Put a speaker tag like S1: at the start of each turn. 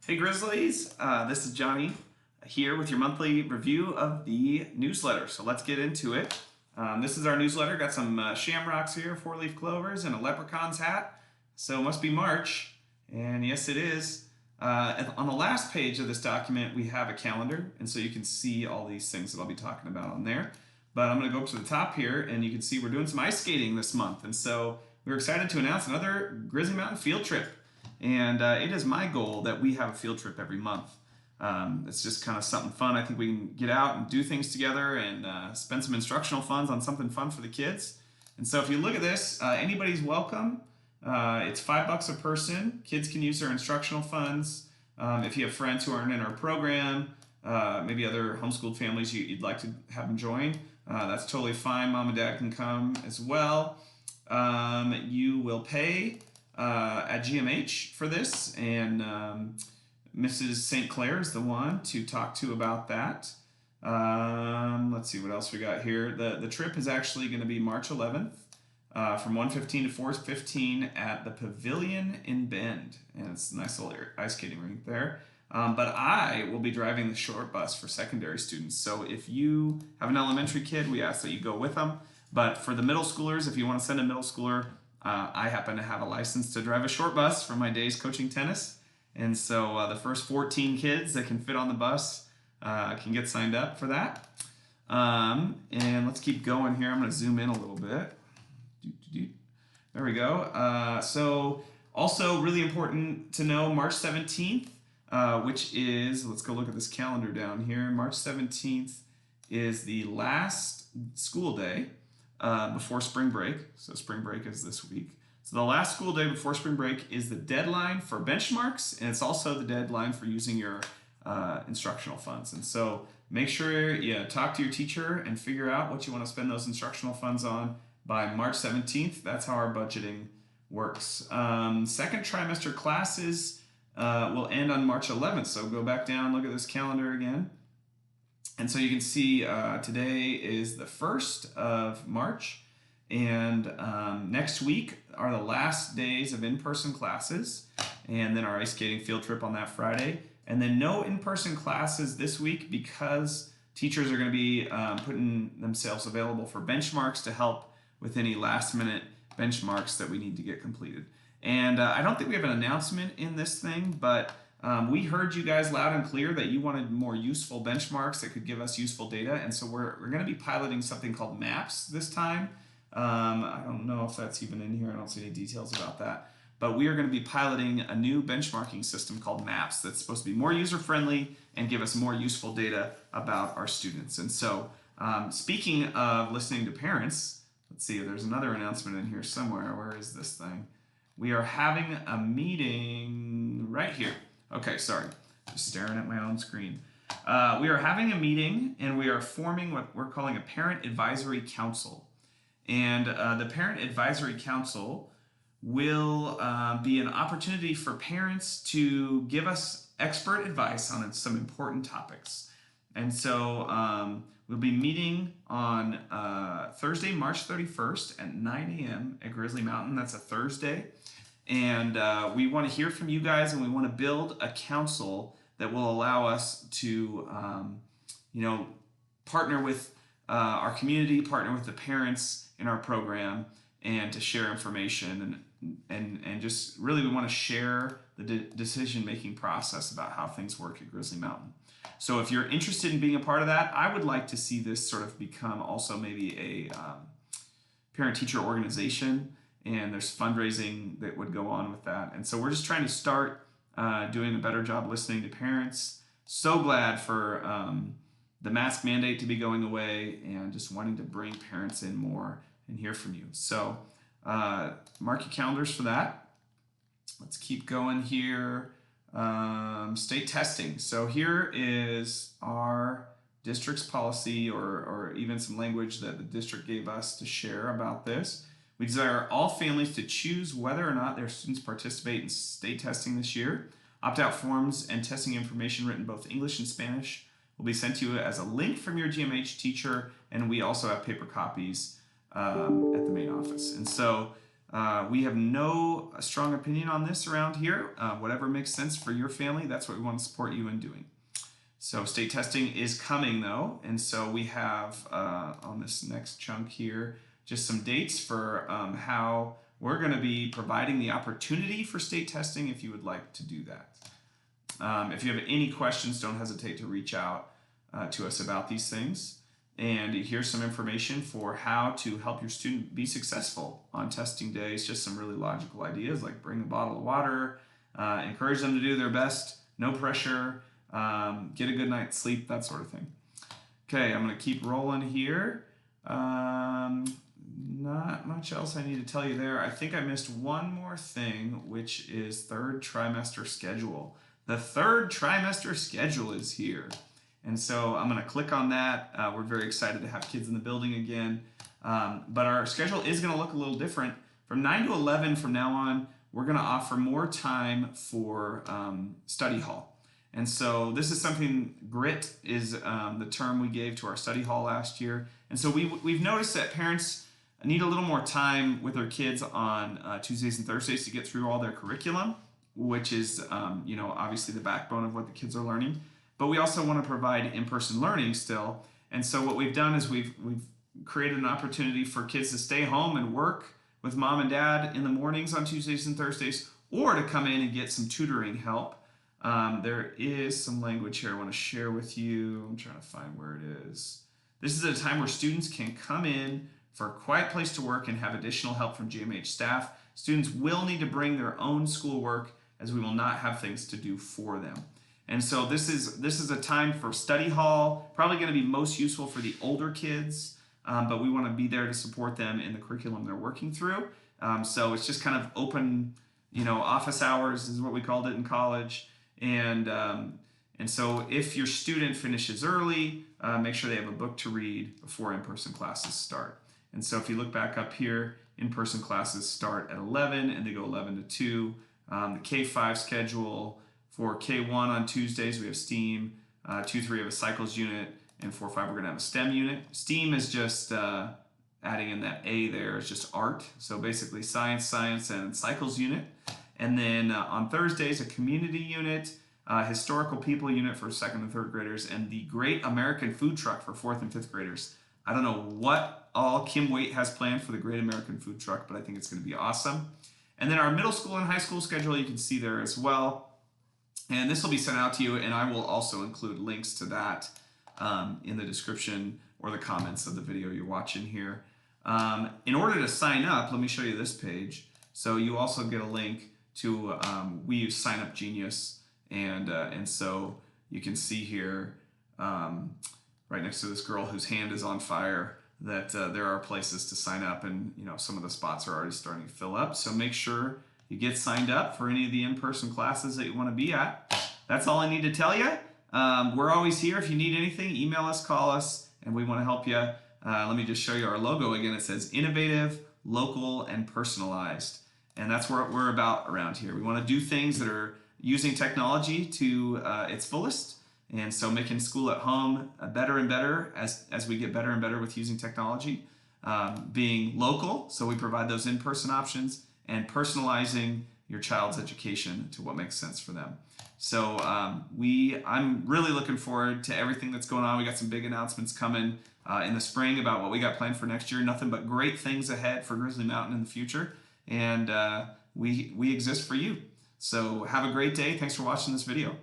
S1: Hey Grizzlies, this is Johnny here with your monthly review of the newsletter. So let's get into it. This is our newsletter. Got some shamrocks here, four-leaf clovers, and a leprechaun's hat. So it must be March, and yes, it is. On the last page of this document, we have a calendar, and so you can see all these things that I'll be talking about on there. But I'm going to go up to the top here, and you can see we're doing some ice skating this month, and so we're excited to announce another Grizzly Mountain field trip. And it is my goal that we have a field trip every month. It's just kind of something fun. I think we can get out and do things together and spend some instructional funds on something fun for the kids. And so if you look at this, anybody's welcome. It's $5 a person. Kids can use their instructional funds. If you have friends who aren't in our program, maybe other homeschooled families you'd like to have them join, that's totally fine. Mom and dad can come as well. You will pay at GMH for this, and Mrs. St. Clair is the one to talk to about that. Let's see what else we got here. The trip is actually going to be March 11th from 1:15 to 4:15 at the Pavilion in Bend, and it's a nice little ice skating rink there. But I will be driving the short bus for secondary students. So if you have an elementary kid, we ask that you go with them. But for the middle schoolers, if you want to send a middle schooler, I happen to have a license to drive a short bus from my days coaching tennis. And so the first 14 kids that can fit on the bus can get signed up for that. And let's keep going here. I'm going to zoom in a little bit. There we go. So also really important to know, March 17th, which is, let's go look at this calendar down here. March 17th is the last school day before spring break. So spring break is this week. So the last school day before spring break is the deadline for benchmarks, and it's also the deadline for using your instructional funds. And so make sure you talk to your teacher and figure out what you want to spend those instructional funds on by March 17th. That's how our budgeting works. Second trimester classes will end on March 11th. So go back down, look at this calendar again. And so you can see today is the 1st of March, and next week are the last days of in-person classes, and then our ice skating field trip on that Friday. And then no in-person classes this week because teachers are going to be putting themselves available for benchmarks to help with any last-minute benchmarks that we need to get completed. And I don't think we have an announcement in this thing, but we heard you guys loud and clear that you wanted more useful benchmarks that could give us useful data, and so we're going to be piloting something called MAPS this time. I don't know if that's even in here. I don't see any details about that. But we are going to be piloting a new benchmarking system called MAPS that's supposed to be more user-friendly and give us more useful data about our students. And so speaking of listening to parents, let's see, there's another announcement in here somewhere. Where is this thing? We are having a meeting right here. Okay, sorry, just staring at my own screen. We are having a meeting, and we are forming what we're calling a parent advisory council. And the parent advisory council will be an opportunity for parents to give us expert advice on some important topics. And so we'll be meeting on Thursday, March 31st at 9 a.m. at Grizzly Mountain. That's a Thursday. And we want to hear from you guys, and we want to build a council that will allow us to, partner with our community, partner with the parents in our program, and to share information. And just really we want to share the decision-making process about how things work at Grizzly Mountain. So if you're interested in being a part of that, I would like to see this sort of become also maybe a parent-teacher organization, and there's fundraising that would go on with that. And so we're just trying to start doing a better job listening to parents. So glad for the mask mandate to be going away, and just wanting to bring parents in more and hear from you. So mark your calendars for that. Let's keep going here. State testing. So here is our district's policy, or even some language that the district gave us to share about this. We desire all families to choose whether or not their students participate in state testing this year. Opt-out forms and testing information written both English and Spanish will be sent to you as a link from your GMH teacher, and we also have paper copies at the main office. And so We have no strong opinion on this around here. Whatever makes sense for your family, that's what we want to support you in doing. So state testing is coming though, and so we have on this next chunk here just some dates for how we're going to be providing the opportunity for state testing if you would like to do that. If you have any questions, don't hesitate to reach out to us about these things. And here's some information for how to help your student be successful on testing days. Just some really logical ideas like bring a bottle of water, encourage them to do their best, no pressure, get a good night's sleep, that sort of thing. Okay, I'm going to keep rolling here. Not much else I need to tell you there. I think I missed one more thing, which is third trimester schedule. The third trimester schedule is here. And so I'm going to click on that. We're very excited to have kids in the building again. But our schedule is going to look a little different. From 9 to 11 from now on, we're going to offer more time for study hall. And so this is something, GRIT is the term we gave to our study hall last year. And so we've noticed that parents need a little more time with their kids on Tuesdays and Thursdays to get through all their curriculum, which is obviously the backbone of what the kids are learning. But we also want to provide in-person learning still. And so what we've done is we've created an opportunity for kids to stay home and work with mom and dad in the mornings on Tuesdays and Thursdays, or to come in and get some tutoring help. There is some language here I want to share with you. I'm trying to find where it is. This is a time where students can come in for a quiet place to work and have additional help from GMH staff. Students will need to bring their own schoolwork, as we will not have things to do for them. And so this is a time for study hall, probably going to be most useful for the older kids, but we want to be there to support them in the curriculum they're working through. So it's just kind of open, office hours is what we called it in college. And so if your student finishes early, make sure they have a book to read before in-person classes start. And so if you look back up here, in-person classes start at 11 and they go 11 to 2. The K-5 schedule, for K1 on Tuesdays, we have STEAM. 2-3 we have a cycles unit, and 4-5 we're going to have a STEM unit. STEAM is just adding in that A there, is just art. So basically science, and cycles unit. And then on Thursdays, a community unit, historical people unit for 2nd and 3rd graders, and the Great American Food Truck for 4th and 5th graders. I don't know what all Kim Waite has planned for the Great American Food Truck, but I think it's going to be awesome. And then our middle school and high school schedule you can see there as well. And this will be sent out to you, and I will also include links to that in the description or the comments of the video you're watching here. In order to sign up, let me show you this page. So you also get a link to, we use Sign Up Genius, and so you can see here right next to this girl whose hand is on fire that there are places to sign up, and some of the spots are already starting to fill up. So make sure you get signed up for any of the in-person classes that you want to be at. That's all I need to tell you. We're always here. If you need anything, email us, call us, and we want to help you. Let me just show you our logo again. It says innovative, local, and personalized. And that's what we're about around here. We want to do things that are using technology to its fullest. And so making school at home better and better as we get better and better with using technology. Being local, so we provide those in-person options, and personalizing your child's education to what makes sense for them. So I'm really looking forward to everything that's going on. We got some big announcements coming in the spring about what we got planned for next year. Nothing but great things ahead for Grizzly Mountain in the future. And we exist for you. So have a great day. Thanks for watching this video.